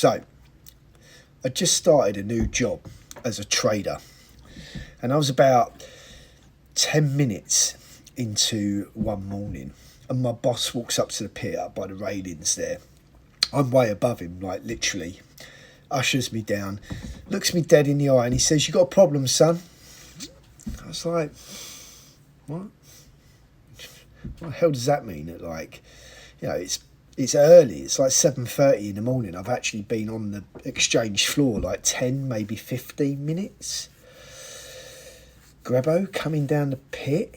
So, I just started a new job as a trader, and I was about 10 minutes into one morning, and my boss walks up to the pit up by the railings there. I'm way above him, like literally. Ushers me down, looks me dead in the eye, and he says, "You got a problem, son?" I was like, "What? What the hell does that mean?" That, like, you know, it's early. It's like 7:30 in the morning. I've actually been on the exchange floor like 10, maybe 15 minutes. Grebo coming down the pit,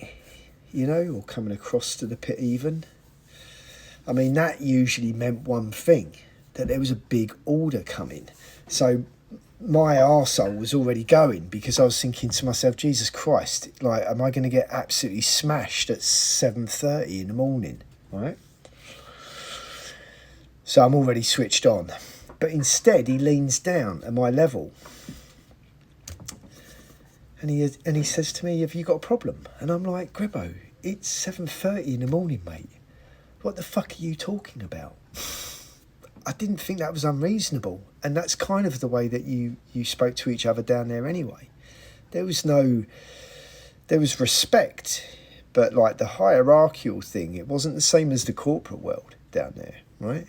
you know, or coming across to the pit even. I mean, that usually meant one thing, that there was a big order coming. So my arsehole was already going, because I was thinking to myself, Jesus Christ, like, am I going to get absolutely smashed at 7:30 in the morning, right? So I'm already switched on. But instead, he leans down at my level. And he says to me, "Have you got a problem?" And I'm like, "Grebo, it's 7:30 in the morning, mate. What the fuck are you talking about?" I didn't think that was unreasonable. And that's kind of the way that you spoke to each other down there anyway. There was respect, but like the hierarchical thing, it wasn't the same as the corporate world down there, right?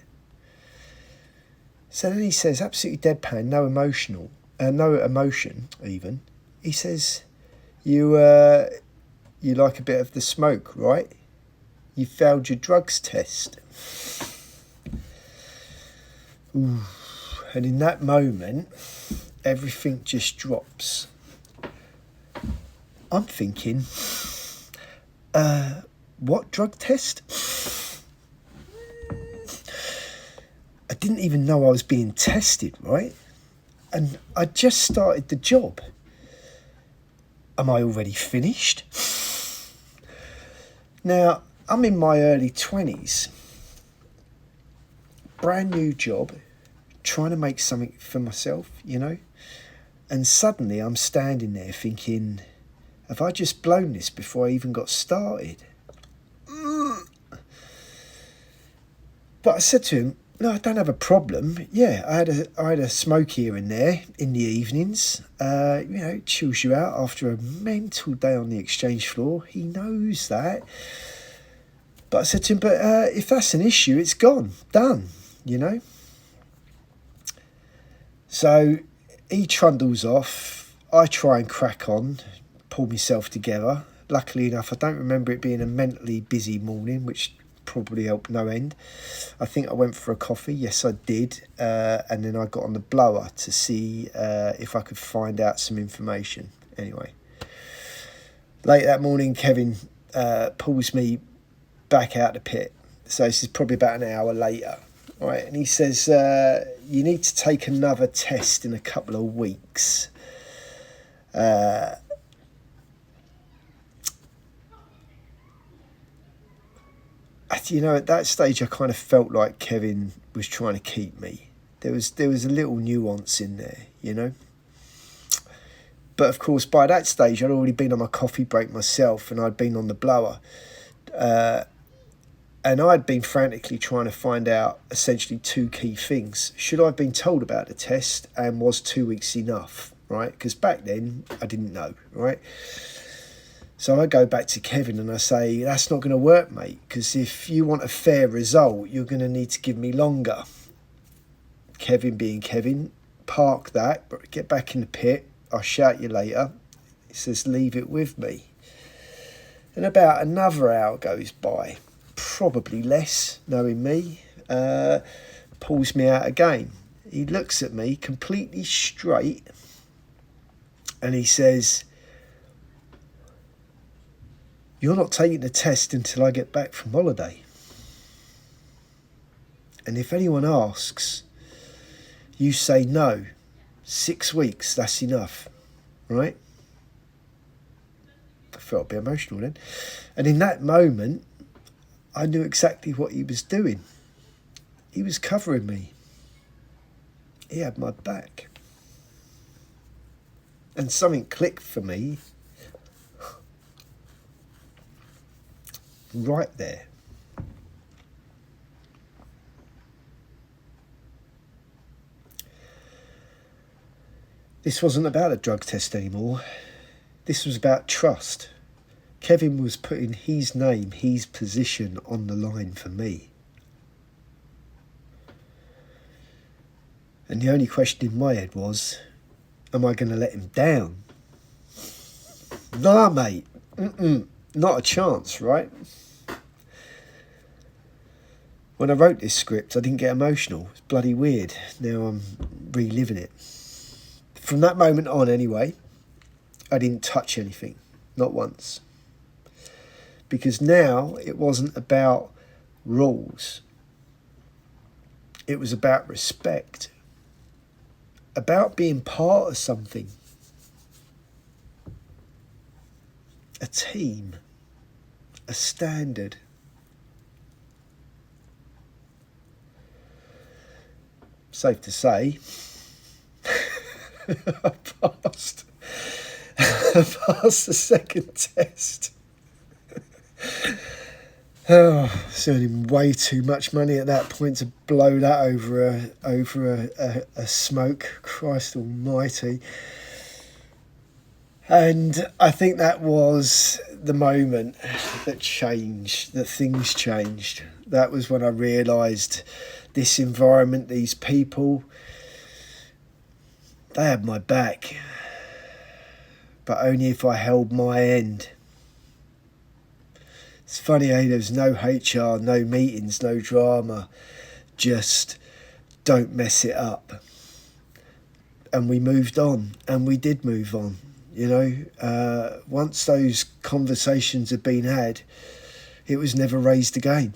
So then he says, absolutely deadpan, no emotion even. He says, you like a bit of the smoke, right? You failed your drugs test." Ooh. And in that moment, everything just drops. I'm thinking, what drug test? I didn't even know I was being tested, right? And I just started the job. Am I already finished? Now, I'm in my early 20s. Brand new job, trying to make something for myself, you know? And suddenly I'm standing there thinking, have I just blown this before I even got started? But I said to him, "No, I don't have a problem. Yeah, I had a smoke here and there in the evenings. You know, it chills you out after a mental day on the exchange floor. He knows that." But I said to him, "But if that's an issue, it's gone, done, you know?" So he trundles off. I try and crack on, pull myself together. Luckily enough, I don't remember it being a mentally busy morning, which probably helped no end. I think I went for a coffee. Yes, I did. And then I got on the blower to see if I could find out some information. Anyway, late that morning, Kevin pulls me back out the pit. So this is probably about an hour later. All right, and he says, "You need to take another test in a couple of weeks." You know, at that stage, I kind of felt like Kevin was trying to keep me. There was a little nuance in there, you know. But of course, by that stage, I'd already been on my coffee break myself, and I'd been on the blower. And I'd been frantically trying to find out essentially two key things. Should I have been told about the test, and was 2 weeks enough, right? Because back then, I didn't know, right? So I go back to Kevin and I say, "That's not going to work, mate, because if you want a fair result, you're going to need to give me longer." Kevin being Kevin, "Park that, get back in the pit. I'll shout you later." He says, "Leave it with me." And about another hour goes by, probably less, knowing me, pulls me out again. He looks at me completely straight and he says, "You're not taking the test until I get back from holiday. And if anyone asks, you say no. 6 weeks, that's enough." Right? I felt a bit emotional then. And in that moment, I knew exactly what he was doing. He was covering me. He had my back. And something clicked for me right there. This wasn't about a drug test anymore. This was about trust. Kevin was putting his name, his position on the line for me. And the only question in my head was, am I going to let him down? Nah, mate. Not a chance, right? When I wrote this script, I didn't get emotional. It's bloody weird. Now I'm reliving it. From that moment on, anyway, I didn't touch anything. Not once. Because now it wasn't about rules. It was about respect. About being part of something. A team. A standard. Safe to say, I passed the second test. Oh, it's earning way too much money at that point to blow that over a smoke. Christ almighty. And I think that was the moment that things changed. That was when I realised this environment, these people, they had my back. But only if I held my end. It's funny, there was no HR, no meetings, no drama. Just don't mess it up. And we moved on, and we did move on. You know, once those conversations had been had, it was never raised again.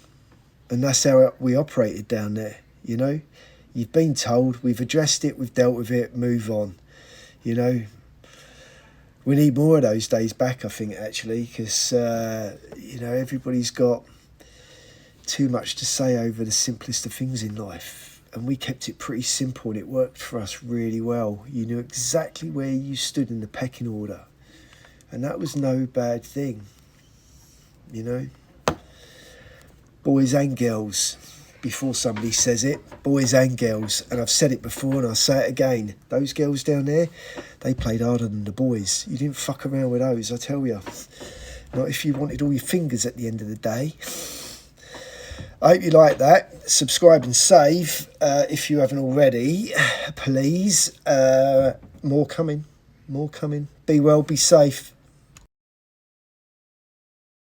And that's how we operated down there, you know. You've been told, we've addressed it, we've dealt with it, move on. You know, we need more of those days back, I think, actually, because, you know, everybody's got too much to say over the simplest of things in life. And we kept it pretty simple, and it worked for us really well. You knew exactly where you stood in the pecking order. And that was no bad thing, you know. Boys and girls, before somebody says it, boys and girls, and I've said it before and I'll say it again, those girls down there, they played harder than the boys. You didn't fuck around with those, I tell you. Not if you wanted all your fingers at the end of the day. I hope you like that. Subscribe and save if you haven't already, please. More coming. Be well, be safe.